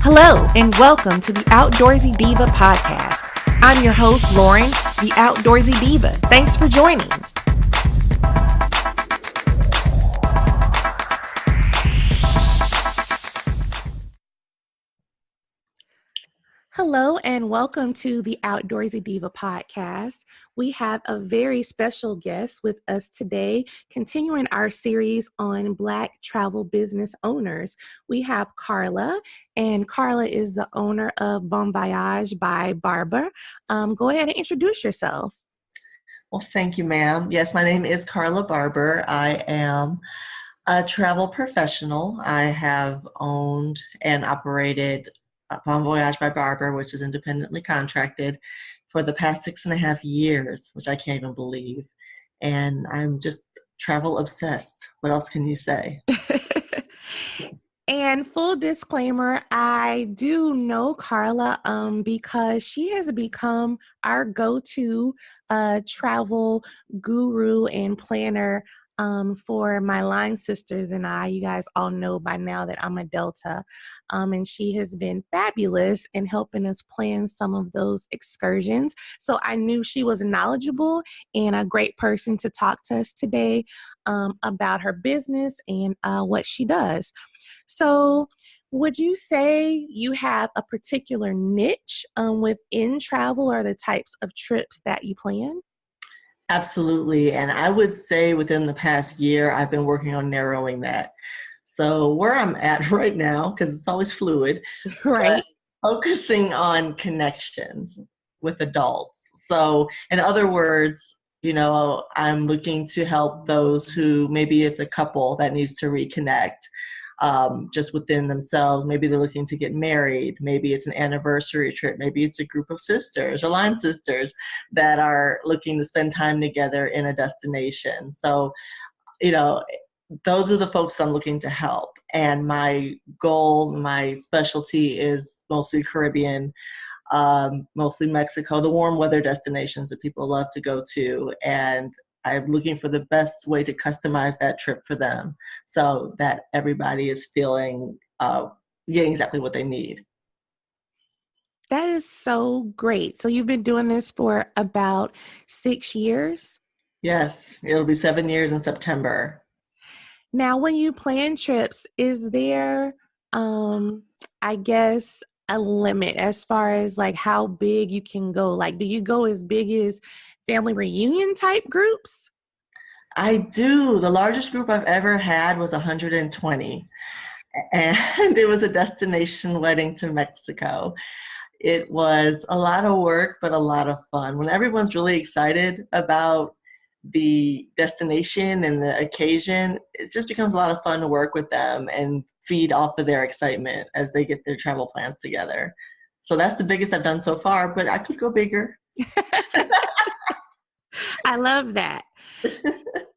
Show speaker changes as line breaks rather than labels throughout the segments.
Hello, and welcome to the Outdoorsy Diva podcast. I'm your host, Lauren, the Outdoorsy Diva. Thanks for joining. Hello, and welcome to the Outdoorsy Diva podcast. We have a very special guest with us today, continuing our series on Black travel business owners. We have Carla, and Carla is the owner of Bon Voyage By Barbour. Go ahead and introduce yourself.
Well, thank you, ma'am. Yes, my name is Carla Barbour. I am a travel professional. I have owned and operated Bon Voyage by Barbour, which is independently contracted, for the past 6.5 years, which I can't even believe. And I'm just travel obsessed. What else can you say?
And full disclaimer, I do know Carla because she has become our go-to travel guru and planner for my line sisters and I. You guys all know by now that I'm a Delta, and she has been fabulous in helping us plan some of those excursions. So I knew she was knowledgeable and a great person to talk to us today about her business and what she does. So would you say you have a particular niche within travel or the types of trips that you plan?
Absolutely. And I would say within the past year, I've been working on narrowing that. So where I'm at right now, because it's always fluid,
Right.
focusing on connections with adults. So in other words, I'm looking to help those who maybe it's a couple that needs to reconnect just within themselves. Maybe they're looking to get married. Maybe it's an anniversary trip. Maybe it's a group of sisters or line sisters that are looking to spend time together in a destination. So, those are the folks I'm looking to help. And my goal, my specialty is mostly Caribbean, mostly Mexico, the warm weather destinations that people love to go to. And I'm looking for the best way to customize that trip for them so that everybody is feeling, getting exactly what they need.
That is so great. So you've been doing this for about 6 years?
Yes, it'll be 7 years in September.
Now, when you plan trips, is there, I guess, a limit as far as like how big you can go? Like, do you go as big as family reunion type groups?
I do. The largest group I've ever had was 120, and it was a destination wedding to Mexico. It was a lot of work, but a lot of fun. When everyone's really excited about the destination and the occasion, it just becomes a lot of fun to work with them and feed off of their excitement as they get their travel plans together. So that's the biggest I've done so far, but I could go bigger.
I love that.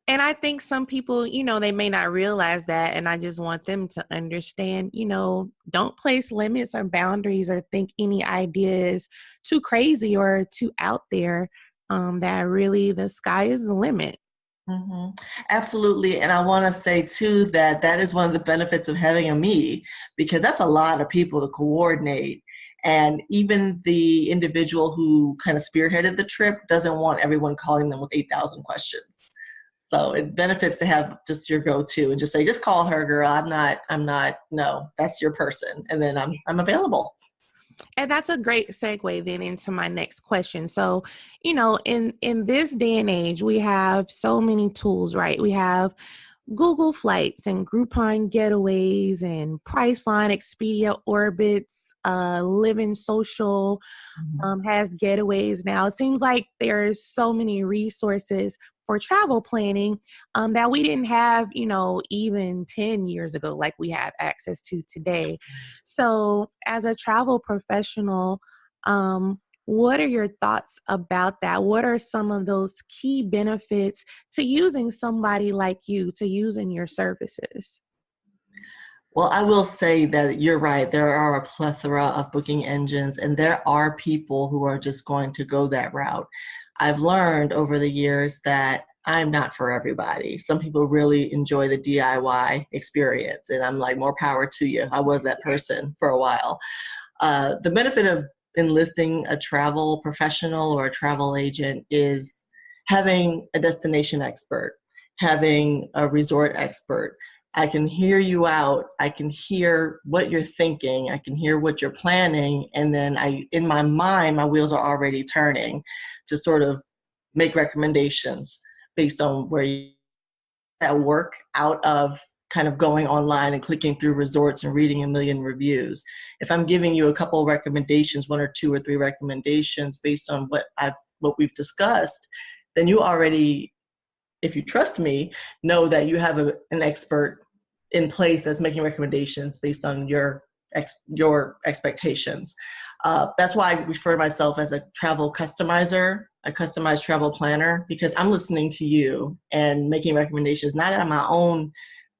And I think some people, they may not realize that. And I just want them to understand, don't place limits or boundaries or think any idea is too crazy or too out there, that really the sky is the limit.
Mm-hmm. Absolutely. And I want to say, too, that is one of the benefits of having a me, because that's a lot of people to coordinate. And even the individual who kind of spearheaded the trip doesn't want everyone calling them with 8,000 questions. So it benefits to have just your go-to and just say, just call her, girl. No, that's your person. And then I'm available.
And that's a great segue then into my next question. So, in this day and age, we have so many tools, right? We have Google Flights and Groupon Getaways and Priceline, Expedia, Orbitz, Living Social has getaways now. It seems like there's so many resources for travel planning that we didn't have, even 10 years ago, like we have access to today. So as a travel professional, what are your thoughts about that? What are some of those key benefits to using somebody like you, to using your services?
Well, I will say that you're right. There are a plethora of booking engines, and there are people who are just going to go that route. I've learned over the years that I'm not for everybody. Some people really enjoy the DIY experience, and I'm like, more power to you. I was that person for a while. The benefit of enlisting a travel professional or a travel agent is having a destination expert, having a resort expert. I can hear you out. I can hear what you're thinking. I can hear what you're planning. And then in my mind, my wheels are already turning to sort of make recommendations based on where you that work out of kind of going online and clicking through resorts and reading a million reviews. If I'm giving you a couple of recommendations, 1 or 2 or 3 recommendations based on what we've discussed, then you already, if you trust me, know that you have an expert in place that's making recommendations based on your expectations. That's why I refer to myself as a travel customizer, a customized travel planner, because I'm listening to you and making recommendations, not out of my own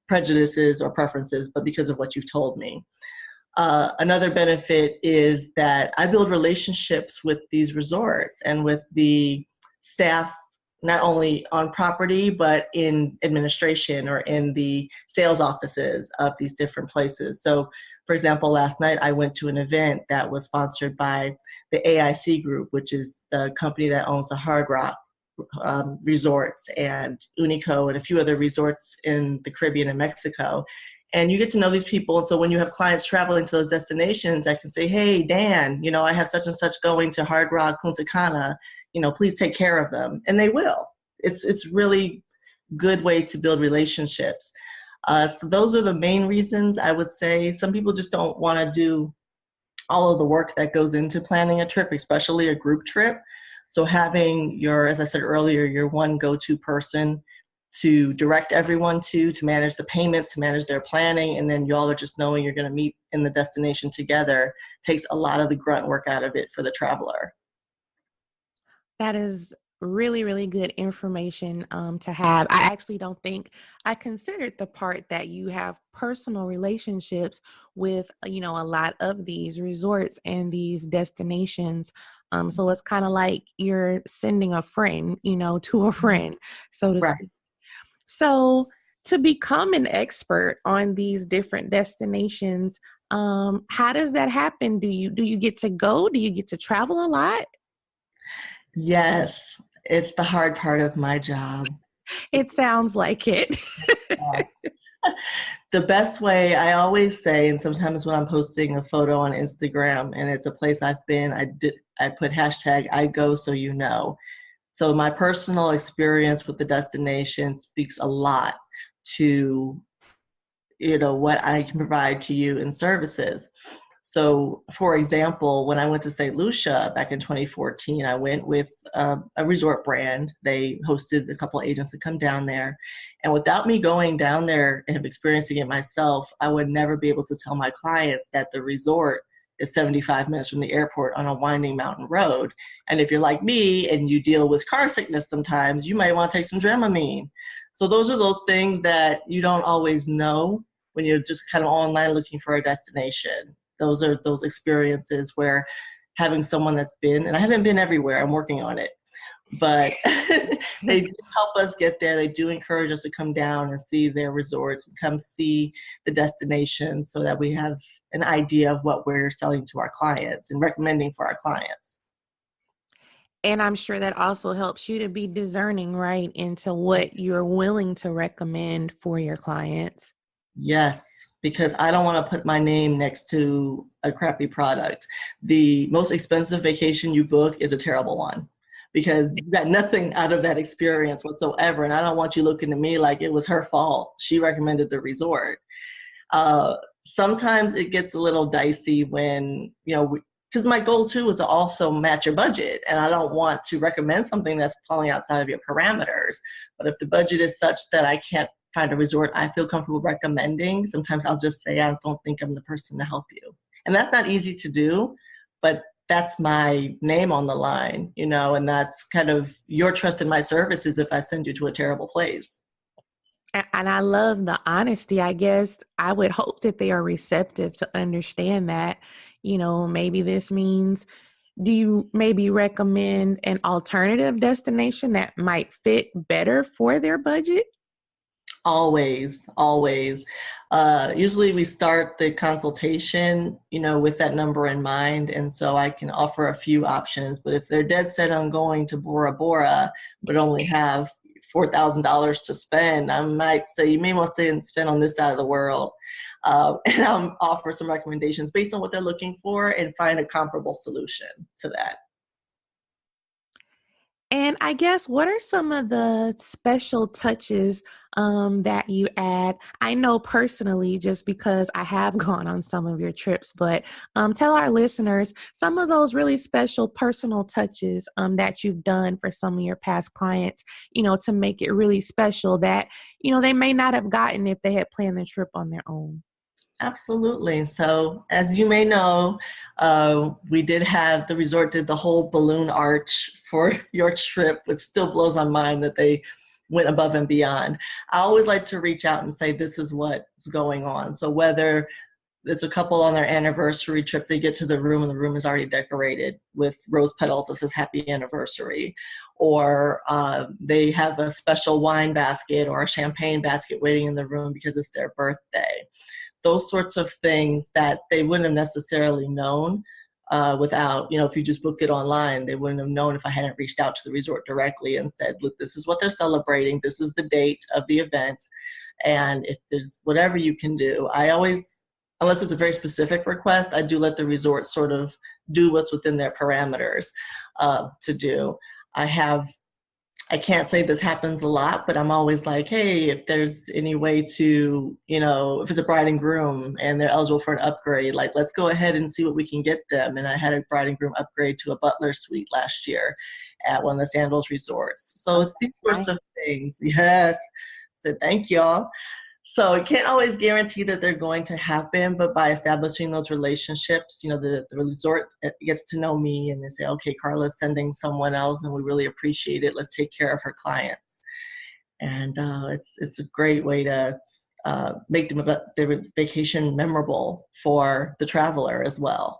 prejudices or preferences, but because of what you've told me. Another benefit is that I build relationships with these resorts and with the staff, not only on property, but in administration or in the sales offices of these different places. So, for example, last night I went to an event that was sponsored by the AIC Group, which is the company that owns the Hard Rock resorts and Unico and a few other resorts in the Caribbean and Mexico. And you get to know these people. And so when you have clients traveling to those destinations, I can say, hey, Dan, I have such and such going to Hard Rock, Punta Cana, please take care of them. And they will. It's really good way to build relationships. So those are the main reasons. I would say some people just don't want to do all of the work that goes into planning a trip, especially a group trip. So having as I said earlier, your one go-to person to direct everyone to manage the payments, to manage their planning, and then y'all are just knowing you're going to meet in the destination together takes a lot of the grunt work out of it for the traveler.
That is really, really good information to have. I actually don't think I considered the part that you have personal relationships with, a lot of these resorts and these destinations. So it's kind of like you're sending a friend, to a friend, so to speak. So to become an expert on these different destinations, how does that happen? Do you get to go? Do you get to travel a lot?
Yes, it's the hard part of my job.
It sounds like it.
The best way, I always say, and sometimes when I'm posting a photo on Instagram and it's a place I've been, I put hashtag I go so you know. So my personal experience with the destination speaks a lot to, what I can provide to you in services. So, for example, when I went to St. Lucia back in 2014, I went with a resort brand. They hosted a couple agents to come down there. And without me going down there and experiencing it myself, I would never be able to tell my clients that the resort is 75 minutes from the airport on a winding mountain road. And if you're like me and you deal with car sickness sometimes, you might want to take some Dramamine. So those are those things that you don't always know when you're just kind of online looking for a destination. Those are those experiences where having someone that's been, and I haven't been everywhere, I'm working on it, but they do help us get there. They do encourage us to come down and see their resorts and come see the destination so that we have an idea of what we're selling to our clients and recommending for our clients.
And I'm sure that also helps you to be discerning, right, into what you're willing to recommend for your clients.
Yes, because I don't want to put my name next to a crappy product. The most expensive vacation you book is a terrible one because you got nothing out of that experience whatsoever. And I don't want you looking at me like it was her fault. She recommended the resort. Sometimes it gets a little dicey when, because my goal too is to also match your budget. And I don't want to recommend something that's falling outside of your parameters. But if the budget is such that I can't find a resort I feel comfortable recommending, sometimes I'll just say, I don't think I'm the person to help you. And that's not easy to do, but that's my name on the line, and that's kind of your trust in my services if I send you to a terrible place.
And I love the honesty. I guess I would hope that they are receptive to understand that, maybe this means do you maybe recommend an alternative destination that might fit better for their budget?
Always, always. Usually we start the consultation, with that number in mind. And so I can offer a few options, but if they're dead set on going to Bora Bora, but only have $4,000 to spend, I might say you may want to stay and spend on this side of the world. And I'll offer some recommendations based on what they're looking for and find a comparable solution to that.
And I guess, what are some of the special touches that you add? I know personally, just because I have gone on some of your trips, but tell our listeners some of those really special personal touches that you've done for some of your past clients, to make it really special that, they may not have gotten if they had planned the trip on their own.
Absolutely. So as you may know, the resort did the whole balloon arch for your trip, which still blows my mind that they went above and beyond. I always like to reach out and say, this is what's going on. So whether it's a couple on their anniversary trip, they get to the room and the room is already decorated with rose petals that says happy anniversary, or they have a special wine basket or a champagne basket waiting in the room because it's their birthday. Those sorts of things that they wouldn't have necessarily known without, if you just book it online, they wouldn't have known if I hadn't reached out to the resort directly and said, look, this is what they're celebrating. This is the date of the event. And if there's whatever you can do, I always, unless it's a very specific request, I do let the resort sort of do what's within their parameters to do. I can't say this happens a lot, but I'm always like, hey, if there's any way to, if it's a bride and groom and they're eligible for an upgrade, like, let's go ahead and see what we can get them. And I had a bride and groom upgrade to a butler suite last year at one of the Sandals resorts. So it's these sorts of things. Yes. So thank y'all. So it can't always guarantee that they're going to happen, but by establishing those relationships, the resort gets to know me and they say, okay, Carla's sending someone else and we really appreciate it. Let's take care of her clients. And it's a great way to make their vacation memorable for the traveler as well.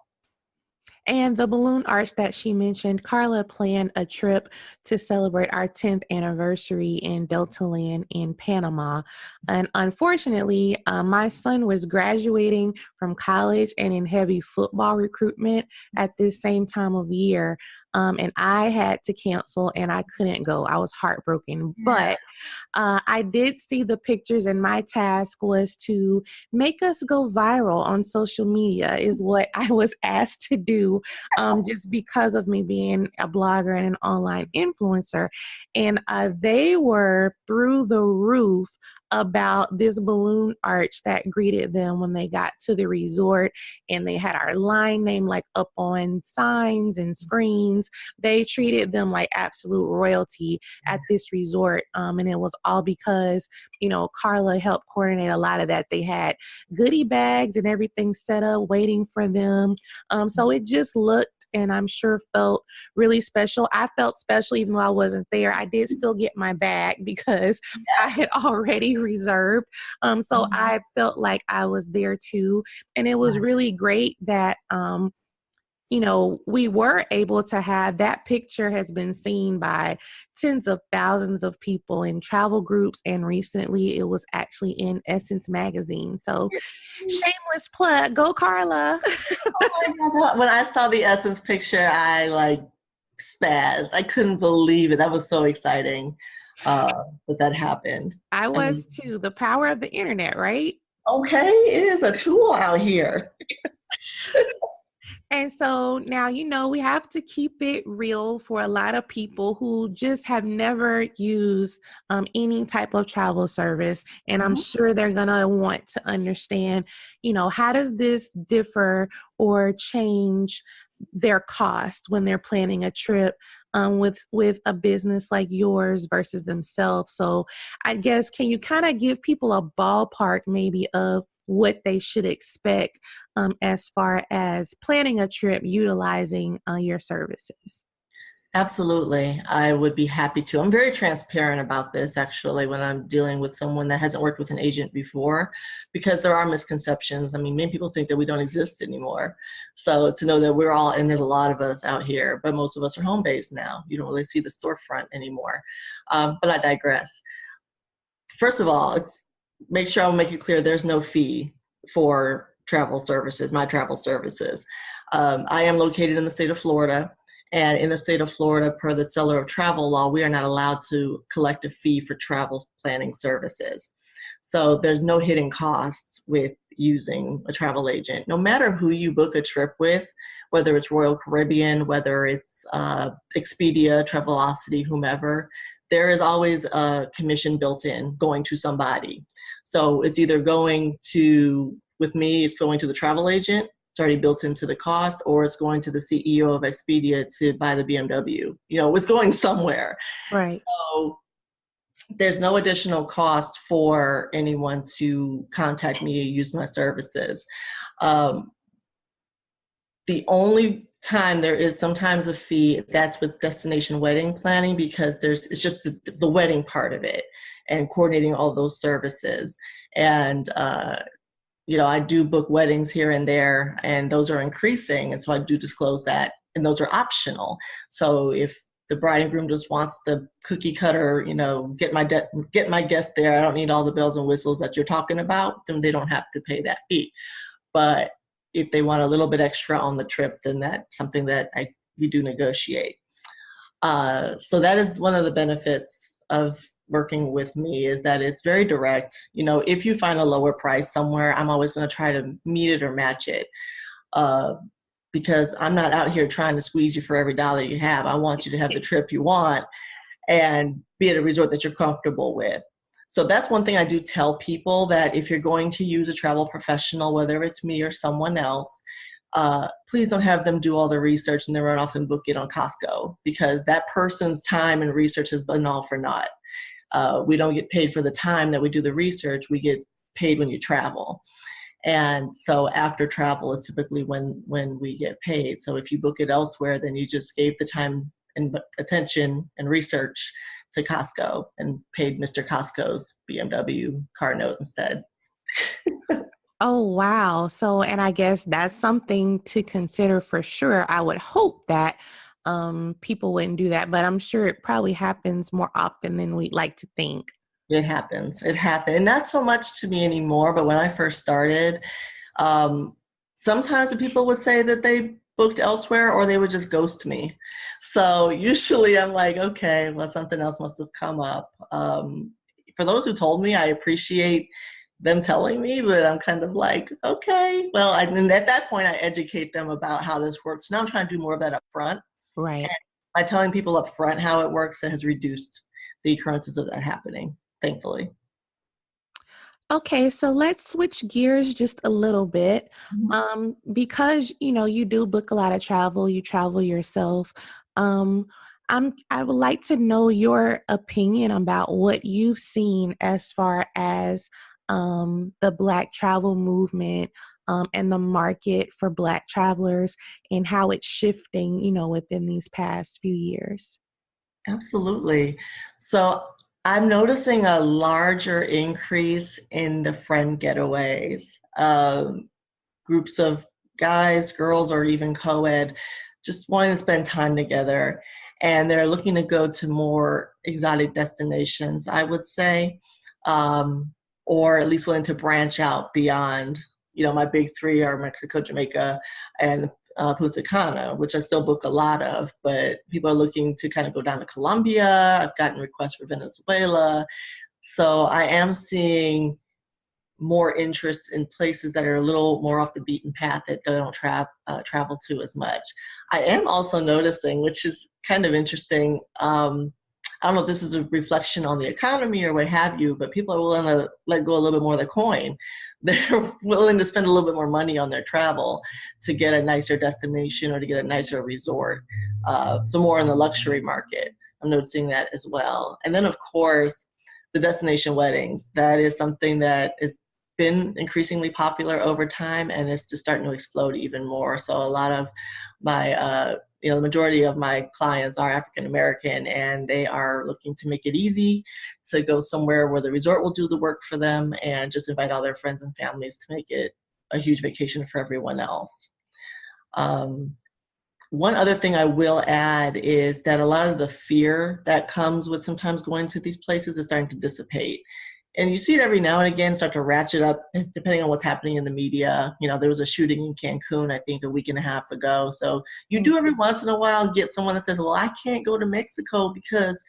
And the balloon arch that she mentioned, Carla planned a trip to celebrate our 10th anniversary in Deltaland in Panama. And unfortunately, my son was graduating from college and in heavy football recruitment at this same time of year. And I had to cancel and I couldn't go. I was heartbroken. But I did see the pictures, and my task was to make us go viral on social media is what I was asked to do, just because of me being a blogger and an online influencer. And they were through the roof about this balloon arch that greeted them when they got to the resort, and they had our line name like up on signs and screens. They treated them like absolute royalty at this resort, and it was all because Carla helped coordinate a lot of that. They had goodie bags and everything set up waiting for them, so it just looked and I'm sure felt really special. I felt special even though I wasn't there. I did still get my bag because I had already reserved. So I felt like I was there too. And it was really great that, we were able to have that picture has been seen by tens of thousands of people in travel groups. And recently it was actually in Essence magazine. So shameless plug, go Carla.
Oh my God. When I saw the Essence picture, I spazzed. I couldn't believe it. That was so exciting that happened.
I was too. The power of the internet, right?
Okay. It is a tool out here.
And so now, we have to keep it real for a lot of people who just have never used any type of travel service. And I'm sure they're going to want to understand, how does this differ or change their cost when they're planning a trip with a business like yours versus themselves. So I guess, can you kind of give people a ballpark maybe of what they should expect as far as planning a trip utilizing your services?
Absolutely. I would be happy to. I'm very transparent about this actually when I'm dealing with someone that hasn't worked with an agent before, because there are misconceptions. I mean, many people think that we don't exist anymore. So to know that we're all, and there's a lot of us out here, but most of us are home based now. You don't really see the storefront anymore. But I digress. First of all, make sure I'll make it clear there's no fee for travel services, my travel services. I am located in the state of Florida. And in the state of Florida, per the seller of travel law, we are not allowed to collect a fee for travel planning services. So there's no hidden costs with using a travel agent. No matter who you book a trip with, whether it's Royal Caribbean, whether it's Expedia, Travelocity, whomever, there is always a commission built in going to somebody. So it's either going to, with me, it's going to the travel agent. It's already built into the cost, or it's going to the CEO of Expedia to buy the BMW. You know, it's going somewhere.
Right.
So there's no additional cost for anyone to contact me, use my services. The only time there is sometimes a fee, that's with destination wedding planning, because it's just the wedding part of it and coordinating all those services. And you know, I do book weddings here and there, and those are increasing. And so I do disclose that, and those are optional. So if the bride and groom just wants the cookie cutter, you know, get my guest there, I don't need all the bells and whistles that you're talking about, then they don't have to pay that fee. But if they want a little bit extra on the trip, then that's something that we do negotiate. So that is one of the benefits of working with me, is that it's very direct. You know, if you find a lower price somewhere, I'm always going to try to meet it or match it, because I'm not out here trying to squeeze you for every dollar you have. I want you to have the trip you want and be at a resort that you're comfortable with. So that's one thing I do tell people, that if you're going to use a travel professional, whether it's me or someone else, please don't have them do all the research and then run off and book it on Costco, because that person's time and research has been all for naught. We don't get paid for the time that we do the research. We get paid when you travel. And so after travel is typically when we get paid. So if you book it elsewhere, then you just gave the time and attention and research to Costco and paid Mr. Costco's BMW car note instead.
Oh, wow. So, and I guess that's something to consider for sure. I would hope that people wouldn't do that, but I'm sure it probably happens more often than we'd like to think.
It happens. It happened. Not so much to me anymore, but when I first started, sometimes people would say that they booked elsewhere, or they would just ghost me. So usually I'm like, okay, well, something else must have come up. For those who told me, I appreciate them telling me, but I'm kind of like, okay, well, and at that point I educate them about how this works. Now I'm trying to do more of that up front.
Right.
And by telling people up front how it works, it has reduced the occurrences of that happening, thankfully.
Okay, so let's switch gears just a little bit. Because you know you do book a lot of travel, you travel yourself. I would like to know your opinion about what you've seen as far as the Black travel movement and the market for Black travelers, and how it's shifting, you know, within these past few years.
Absolutely. So I'm noticing a larger increase in the friend getaways. Groups of guys, girls, or even co-ed just wanting to spend time together. And they're looking to go to more exotic destinations, I would say, or at least willing to branch out beyond, you know, my big three are Mexico, Jamaica, and Punta Cana, which I still book a lot of, but people are looking to kind of go down to Colombia. I've gotten requests for Venezuela. So I am seeing more interest in places that are a little more off the beaten path, that they don't travel to as much. I am also noticing, which is kind of interesting, I don't know if this is a reflection on the economy or what have you, but people are willing to let go a little bit more of the coin. They're willing to spend a little bit more money on their travel to get a nicer destination or to get a nicer resort. So more in the luxury market. I'm noticing that as well. And then, of course, the destination weddings. That is something that has been increasingly popular over time, and it's just starting to explode even more. So a lot of my the majority of my clients are African American, and they are looking to make it easy to go somewhere where the resort will do the work for them and just invite all their friends and families to make it a huge vacation for everyone else. One other thing I will add is that a lot of the fear that comes with sometimes going to these places is starting to dissipate. And you see it every now and again start to ratchet up depending on what's happening in the media. There was a shooting in Cancun, I think, a week and a half ago. So you do every once in a while get someone that says, well, I can't go to Mexico because,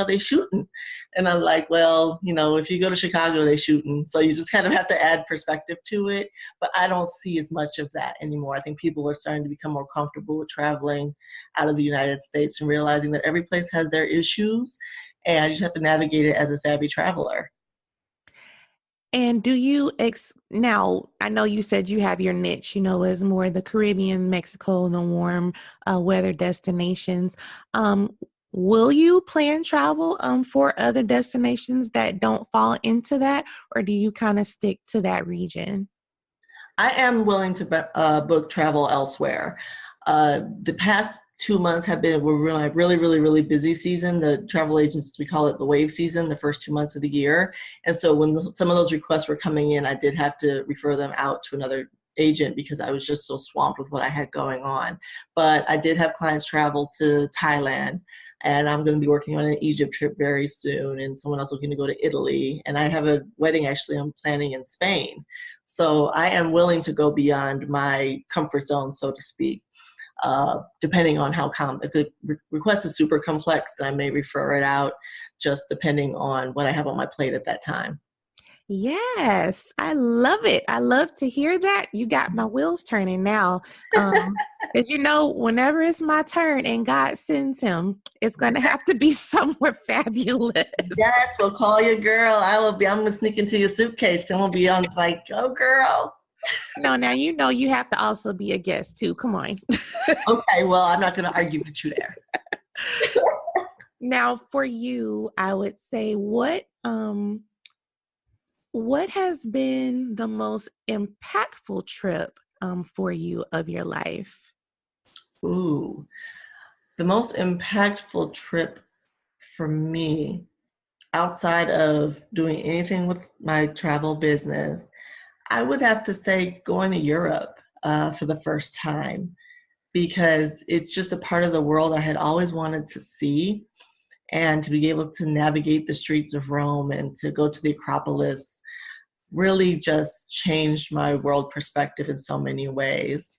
they shooting. And I'm like, well, if you go to Chicago, they shooting. So you just kind of have to add perspective to it. But I don't see as much of that anymore. I think people are starting to become more comfortable with traveling out of the United States and realizing that every place has their issues, and you just have to navigate it as a savvy traveler.
And do you, now, I know you said you have your niche, is more the Caribbean, Mexico, the warm weather destinations. Will you plan travel for other destinations that don't fall into that, or do you kind of stick to that region?
I am willing to book travel elsewhere. The past 2 months were really, really, really busy season. The travel agents, we call it the wave season, the first 2 months of the year. And so when some of those requests were coming in, I did have to refer them out to another agent because I was just so swamped with what I had going on. But I did have clients travel to Thailand, and I'm going to be working on an Egypt trip very soon, and someone else looking to go to Italy. And I have a wedding actually I'm planning in Spain. So I am willing to go beyond my comfort zone, so to speak. Depending on if the request is super complex, then I may refer it out, just depending on what I have on my plate at that time.
Yes, I love it. I love to hear that. You got my wheels turning now. Because whenever it's my turn and God sends him, it's going to have to be somewhere fabulous.
Yes, we'll call you, girl. I'm going to sneak into your suitcase and we'll be on like, oh, girl.
No, now you have to also be a guest too. Come on.
Okay, well, I'm not going to argue with you there.
Now, for you, I would say what has been the most impactful trip for you of your life?
Ooh, the most impactful trip for me, outside of doing anything with my travel business, I would have to say going to Europe for the first time, because it's just a part of the world I had always wanted to see, and to be able to navigate the streets of Rome and to go to the Acropolis really just changed my world perspective in so many ways.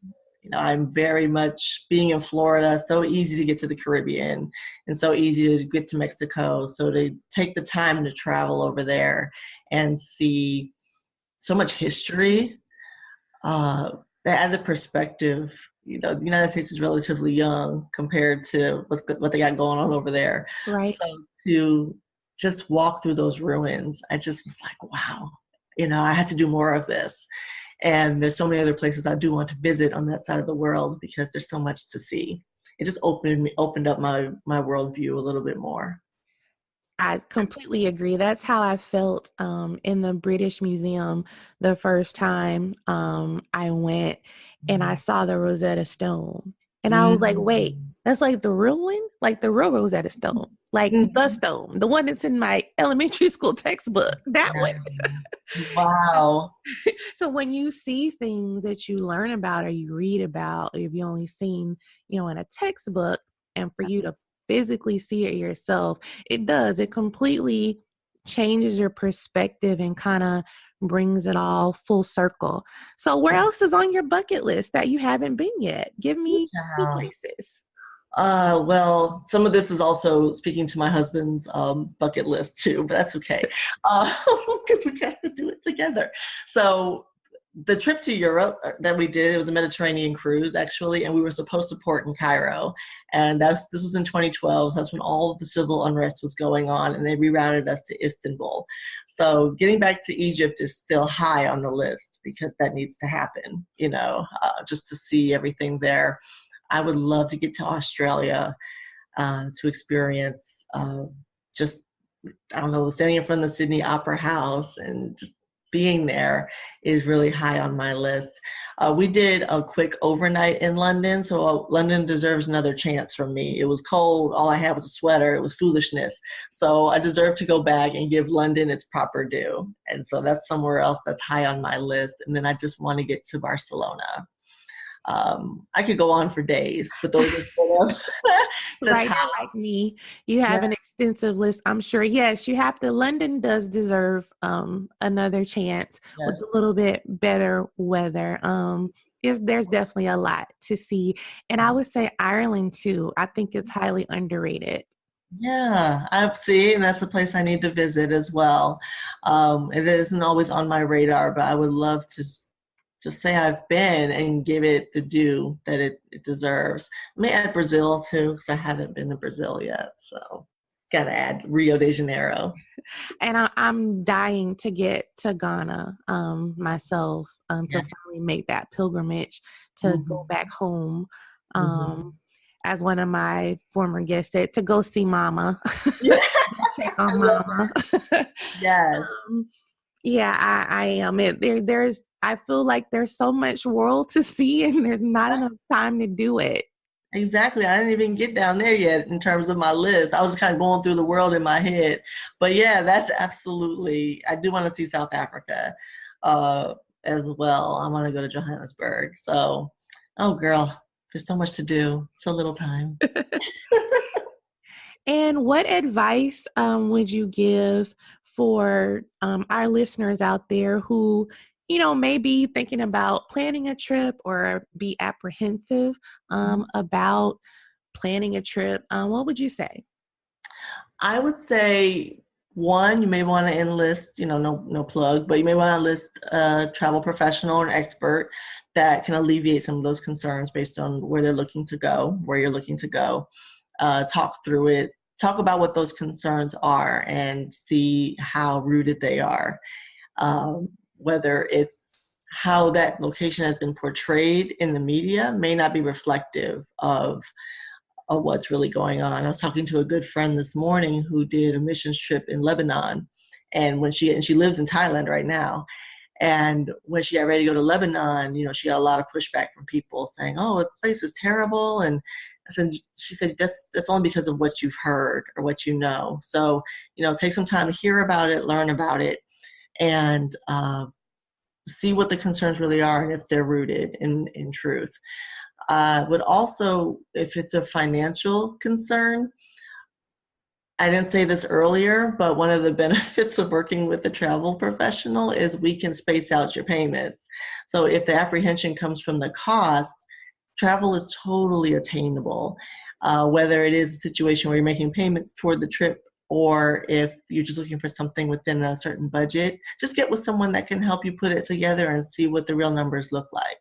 I'm very much, being in Florida, so easy to get to the Caribbean and so easy to get to Mexico. So to take the time to travel over there and see so much history, that added perspective. The United States is relatively young compared to what they got going on over there.
Right.
So to just walk through those ruins, I just was like, wow, I have to do more of this. And there's so many other places I do want to visit on that side of the world because there's so much to see. It just opened up my worldview a little bit more.
I completely agree. That's how I felt in the British Museum the first time I went, and I saw the Rosetta Stone. And I was like, wait, that's like the real one? Like the real Rosetta Stone. Like the stone, the one that's in my elementary school textbook. That one.
Wow.
So when you see things that you learn about or you read about, or if you only seen, in a textbook, and for you to physically see it yourself, it completely changes your perspective and kind of brings it all full circle. So where else is on your bucket list that you haven't been yet? Give me 2 places.
Well, some of this is also speaking to my husband's bucket list too, but that's okay, because we got to do it together. So the trip to Europe that we did, it was a Mediterranean cruise actually, and we were supposed to port in Cairo, and this was in 2012. That's when all of the civil unrest was going on, and they rerouted us to Istanbul. So getting back to Egypt is still high on the list because that needs to happen, just to see everything there. I would love to get to Australia to experience just, I don't know, standing in front of the Sydney Opera House and just being there is really high on my list. We did a quick overnight in London, so London deserves another chance from me. It was cold. All I had was a sweater. It was foolishness. So I deserve to go back and give London its proper due. And so that's somewhere else that's high on my list. And then I just want to get to Barcelona. I could go on for days, but those are sort of the
Right,
top.
you're like me. You have an extensive list, I'm sure. Yes, you have to. London does deserve another chance with
Yes.
a little bit better weather. There's definitely a lot to see. And I would say Ireland too. I think it's highly underrated.
Yeah, I see, and that's a place I need to visit as well. It isn't always on my radar, but I would love to just say I've been and give it the due that it deserves. I may add Brazil too, because I haven't been to Brazil yet. So gotta add Rio de Janeiro.
And I'm dying to get to Ghana myself to
Yeah.
finally make that pilgrimage to go back home. As one of my former guests said, to go see mama,
Yeah.
check on mama.
Yes.
Yeah, I am. I feel like there's so much world to see and there's not enough time to do it.
Exactly. I didn't even get down there yet in terms of my list. I was kind of going through the world in my head. But yeah, that's absolutely, I do want to see South Africa as well. I want to go to Johannesburg. So, oh girl, there's so much to do. So little time.
And what advice would you give for our listeners out there who, may be thinking about planning a trip or be apprehensive about planning a trip? What would you say?
I would say, one, you may want to enlist, no plug, but you may want to enlist a travel professional or an expert that can alleviate some of those concerns based on where they're looking to go, where you're looking to go. Talk through it, talk about what those concerns are and see how rooted they are. Whether it's how that location has been portrayed in the media may not be reflective of what's really going on. I was talking to a good friend this morning who did a missions trip in Lebanon, and she lives in Thailand right now. And when she got ready to go to Lebanon, she got a lot of pushback from people saying, "Oh, the place is terrible." And she said, that's only because of what you've heard or what you know. So, take some time to hear about it, learn about it, and see what the concerns really are and if they're rooted in truth. But also, if it's a financial concern, I didn't say this earlier, but one of the benefits of working with a travel professional is we can space out your payments. So if the apprehension comes from the cost, travel is totally attainable. Whether it is a situation where you're making payments toward the trip or if you're just looking for something within a certain budget, just get with someone that can help you put it together and see what the real numbers look like.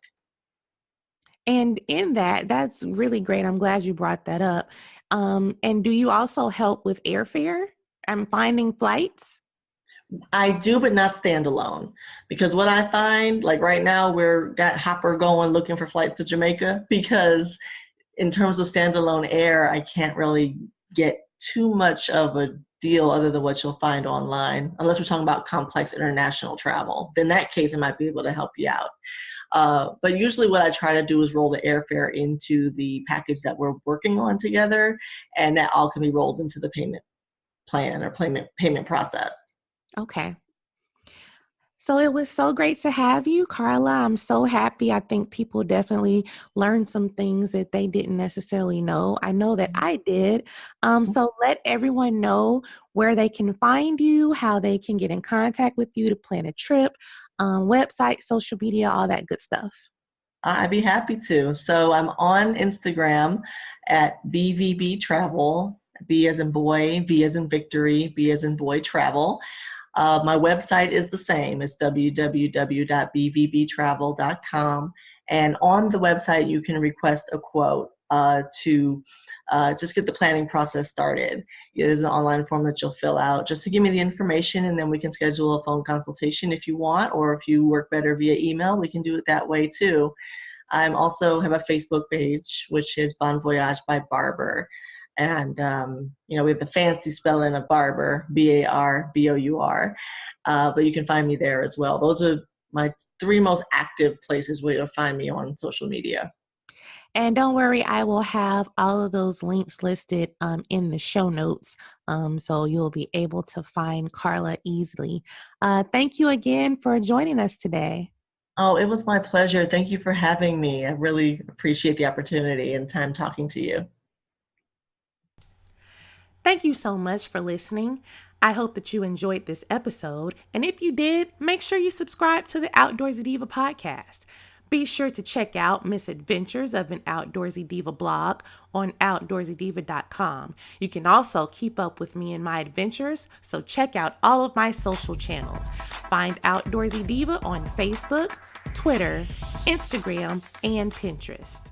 And in that's really great. I'm glad you brought that up. And do you also help with airfare and finding flights?
I do, but not standalone. Because what I find, like right now, we're got Hopper going looking for flights to Jamaica because in terms of standalone air, I can't really get too much of a deal other than what you'll find online, unless we're talking about complex international travel. In that case, I might be able to help you out. But usually what I try to do is roll the airfare into the package that we're working on together, and that all can be rolled into the payment plan or payment process.
Okay. So it was so great to have you, Carla. I'm so happy. I think people definitely learned some things that they didn't necessarily know. I know that I did. So let everyone know where they can find you, how they can get in contact with you to plan a trip, website, social media, all that good stuff.
I'd be happy to. So I'm on Instagram at BVB Travel, B as in boy, V as in victory, B as in boy travel. My website is the same. It's www.bvbtravel.com. And on the website, you can request a quote to just get the planning process started. There's an online form that you'll fill out just to give me the information, and then we can schedule a phone consultation if you want, or if you work better via email, we can do it that way too. I also have a Facebook page, which is Bon Voyage by Barbour. And, we have the fancy spelling of Barbour, Barbour, but you can find me there as well. Those are my 3 most active places where you'll find me on social media.
And don't worry, I will have all of those links listed in the show notes, so you'll be able to find Carla easily. Thank you again for joining us today.
Oh, it was my pleasure. Thank you for having me. I really appreciate the opportunity and time talking to you.
Thank you so much for listening. I hope that you enjoyed this episode. And if you did, make sure you subscribe to the Outdoorsy Diva podcast. Be sure to check out Misadventures of an Outdoorsy Diva blog on OutdoorsYDiva.com. You can also keep up with me and my adventures, so check out all of my social channels. Find Outdoorsy Diva on Facebook, Twitter, Instagram, and Pinterest.